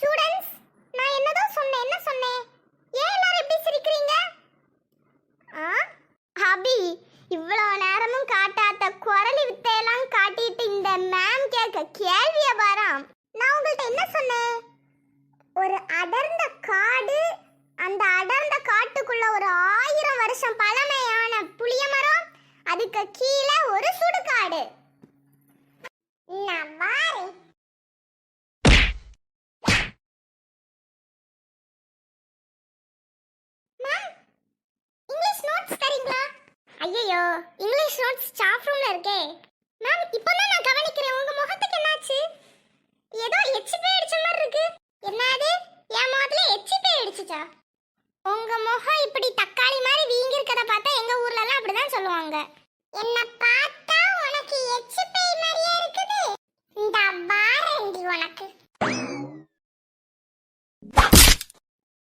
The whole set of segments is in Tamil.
ஸ்டூடண்ட்ஸ், நான் என்னதான் சொன்னேன்? என்ன சொன்னேன்? ஏன் எல்லாரும் இப்படி சிரிக்கிறீங்க? அபி, இவ்வளோ நேரமும் காட்டாத குரலி வித்தையெல்லாம் காட்டிட்டு இந்த மேம் கேட்க கேள்விய பாராம். நான் உங்கள்கிட்ட என்ன சொன்னேன்? ஒரு அடர்ந்த காடு, அந்த அடர்ந்த காட்டுக்குள்ள ஒரு 1000 வருஷம் பழமையான புளிய மரம், அதுக்கு கீழே ஒரு சுடுகாடு. நான் வாரேன். இங்கிலீஷ் நோட்ஸ் தரீங்களா? ஐயோ, இங்கிலீஷ் நோட்ஸ் ஸ்டாஃப் ரூம்ல இருக்கே. மேம், இப்போதான் நான் கவனிக்கிறேன். உங்க முகத்துக்கு என்னாச்சு? ஏதோ எச்பி அடிச்ச மாதிரி இருக்கு. என்னது? என் முகத்துல எச்பி அடிச்சுச்சா? உங்க முகம் இப்படி தக்காளி மாதிரி வீங்கி இருக்கத பார்த்தா எங்க ஊர்ல எல்லாம் அப்படிதான் சொல்லுவாங்க. என்ன பார்த்தா உனக்கு எச்பி மாதிரியே இருக்குது. இந்த வாரண்டி உனக்கு.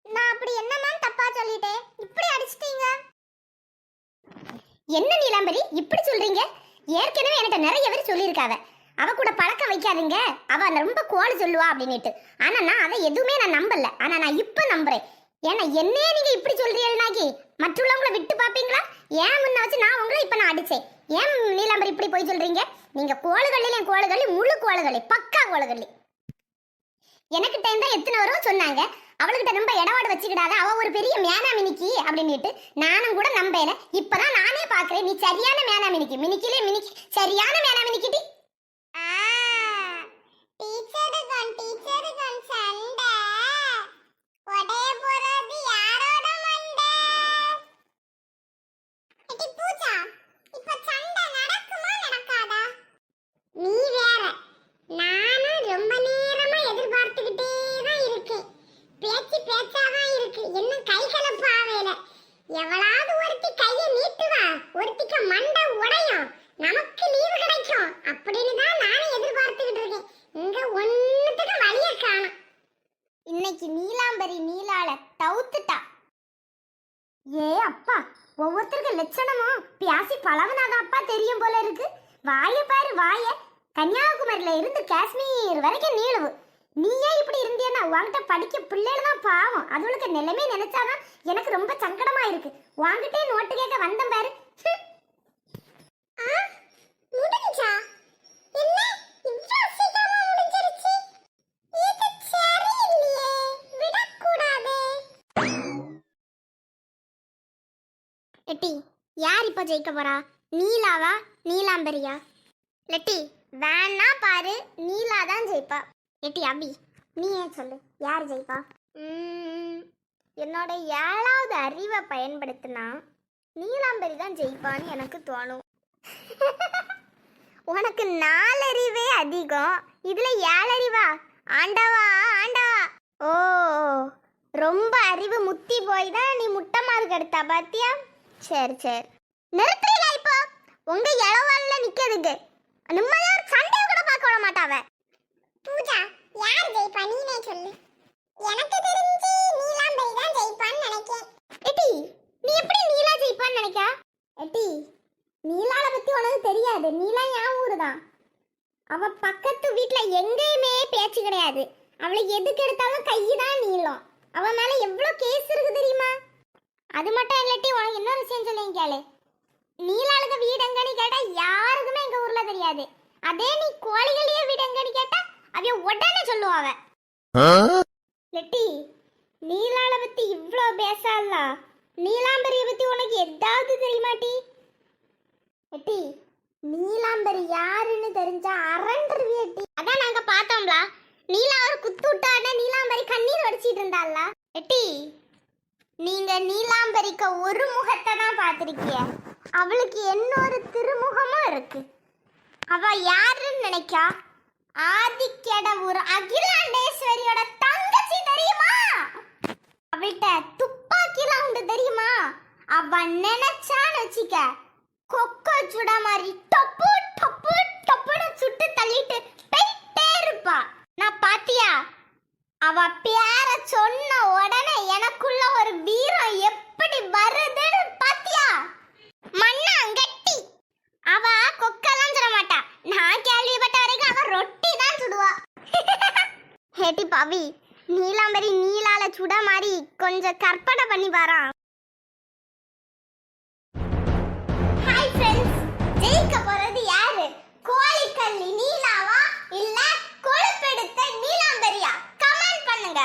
நான் அப்படி என்ன மேம் தப்பா சொல்லிட்டேன்? இப்படி அடிச்சிட்டீங்க. என்ன நீலாம்பரி இப்படி சொல்றீங்க? ஏற்கனவே என்கிட்ட நிறைய பேர் சொல்லியிருக்காவ, அவ கூட பழக்கம் வைக்காதீங்க, அவ ரொம்ப கோழி சொல்லுவா அப்படின்னுட்டு. ஆனா நான் அதை எதுவுமே நம்பல. ஆனா நான் இப்ப நம்புறேன். ஏன்னா என்னையே நீங்க இப்படி சொல்றீங்கன்னாக்கி மற்றவங்களை விட்டு பாப்பீங்களா? ஏன் முன்ன வச்சு நான் உங்களை இப்ப நான் அடிச்சேன். ஏன் நீலாம்பரி இப்படி போய் சொல்றீங்க? நீங்க கோளுகள்ல கோளுகளி, முழு கோளுகளி, பக்கா கோளுகளி. எனக்கு டைம் தான் எத்தனை வரும் சொன்னாங்க. அவளுக்கிட்ட ரொம்ப இடவாடு வச்சுக்கிடாத, அவ ஒரு பெரிய மேனா மினிக்கி அப்படின்னுட்டு நானும் கூட நம்பல. இப்பதான் நானே பாக்குறேன் நீ சரியான மேனா மினிக்கி. மினிக்கிலே மினிக்கி, சரியான மேனா மினிக்கிட்டி. டீச்சருக்கும் சண்டை ஒடைய போறது யாரோட மண்டை? எடி பூஜா, இப்ப சண்டை நடக்குமா நடக்காதா? நீ வேற, நானும் ரொம்ப நேரமா எதிர்பார்த்துக்கிட்டே தான் இருக்கேன். பேச்சாதான் இருக்கு, இன்னும் கைகளை பாவேல. எவளாவது ஒருத்தி கையை நீட்டுவா, ஒருத்திக்கு மண்டை உடையும், நமக்கு லீவு கிடைக்கும் அப்படின்னு தான் நானும் எதிர்பார்த்துக்கிட்டு இருக்கேன். இங்க ஒண்ணுத்துக்கு வழிய காணும். இன்னைக்கு நீலாம்பரி நீலால தவுத்துட்டா. ஏ அப்பா, ஒவ்வொருத்தருக்கு லட்சணமும் பியாசி பழவனாதான் அப்பா தெரியும் போல இருக்கு. வாய பாரு வாய, கன்னியாகுமரியில இருந்து காஷ்மீர் வரைக்கும் நீளவு. நீயே இப்படி இருந்தியன்னா உன்கிட்ட படிக்க பிள்ளைகள் தான் பாவம். அதுகளுக்கு நிலைமை நினைச்சாதான் எனக்கு ரொம்ப சங்கடமா இருக்கு. உன்கிட்டே நோட்டு கேட்க வந்தேன் பாரு. முடிஞ்சா என்ன இவ்ளோ சீக்கிரமா முடிஞ்சிருச்சு? இது சரியில்லையே, விடக்கூடாதே. லெட்டி, யார் இப்போ ஜெயிக்க போறா? நீலாவா நீலாம்பரியா? லெட்டி, வேணா பாரு, நீலா தான் ஜெயிப்பா. எட்டி அபி, நீ ஏன் சொல்லு, யார் ஜெயிப்பா? என்னோட 7வது அறிவை பயன்படுத்தினா நீலாம்பரி தான் ஜெயிப்பான்னு எனக்கு தோணும். உனக்கு 4 அறிவே அதிகம், இதுல 7 அறிவா? ஆண்டவா ஆண்டவா. ஓ, ரொம்ப அறிவு முத்தி போய் தான் நீ முட்டை மார்க் எடுத்தா பாத்தியா? சரி நிறுத்துறீங்களா? இப்போ உங்க இளவால நிக்கிறதுக்கு நிம்மதியா சண்டையை கூட பார்க்க விட மாட்டாவ. பூஜா, யார் ஜெயிப்பா நீனே சொல்லு. எனக்கு தெரிஞ்சு நீலாம்பரி தான் ஜெயிப்பான்னு நினைக்கிறேன். எட்டி, நீ எப்படி நீலா ஜெயிப்பான்னு நினைக்கா? எட்டி, நீலால பத்தி உனக்கு தெரியாது. நீலா என் ஊரு தான். அவ பக்கத்து வீட்டுல எங்கேயுமே பேச்சு கிடையாது. அவளுக்கு எதுக்கு எடுத்தாலும் கைதான் நீளம். அவ மேல எவ்வளவு கேஸ் இருக்கு தெரியுமா? அது மட்டும் இல்லாட்டி உனக்கு இன்னொரு விஷயம் சொல்லுங்க கேளு. நீலாளுக்கு வீடு எங்கன்னு கேட்டா யாருக்குமே எங்க ஊர்ல தெரியாது. அதே நீ கோழிகளையே வீடு எங்கன்னு கேட்டா அவைய உடனே சொல்லுவாவ. லெட்டி, நீலால பத்தி இவ்ளோ பேசல, நீலாம்பரிய பத்தி உனக்கு ஏதாவது தெரியுமாட்டி? லெட்டி, நீலாம்பரி யாருன்னு தெரிஞ்சா அரண்டர்வியட்டி. அதான் நாங்க பார்த்தோம்ல, நீலா ஒரு குத்து விட்டானே நீலாம்பரி கண்ணீர் வடிச்சிட்டு இருந்தாள்ல. லெட்டி, நீங்க நீலாம்பரிக்கு ஒரு முகத்தை தான் பார்த்திருக்கிய, அவளுக்கு இன்னொரு திருமுகமும் இருக்கு. அவ யாருன்னு நினைக்கா? ஆதிக்கடவுர் அகிலாண்டேஸ்வரியோட தங்கச்சி தெரியுமா? அவள்கிட்ட துப்பாக்கிலாம் உண்டு தெரியுமா? அவ நினைச்சான்னு வச்சிக்க, கொக்கோ சுட மாதிரி டப்பு டப்பு டப்புன்னு சுட்டு தள்ளிட்டு போயிட்டே இருப்பா. நான் பாத்தியா? அவ பேர சொன்ன உடனே எனக்குள்ள ஒரு வீரம் எப்படி வருதுன்னு பாத்தியா? மண்ணாங்கட்டி. அவ கொக்கெல்லாம் சுட மாட்டா. நான் கேள்விப்பட்ட வரைக்கும் அவ ரொட்டி தான் சுடுவா. ஹேட்டி பவி, நீலாம்பரி நீலால சுட மாதிரி கொஞ்சம் கற்பனை பண்ணி பாரான். ஹாய் ஃப்ரெண்ட்ஸ், ஜெயிக்க போறது யாரு? கோழிக்கல்லி நீலாவா இல்ல கொழுப்பெடுத்த நீலாம்பரியா? கமெண்ட் பண்ணுங்க.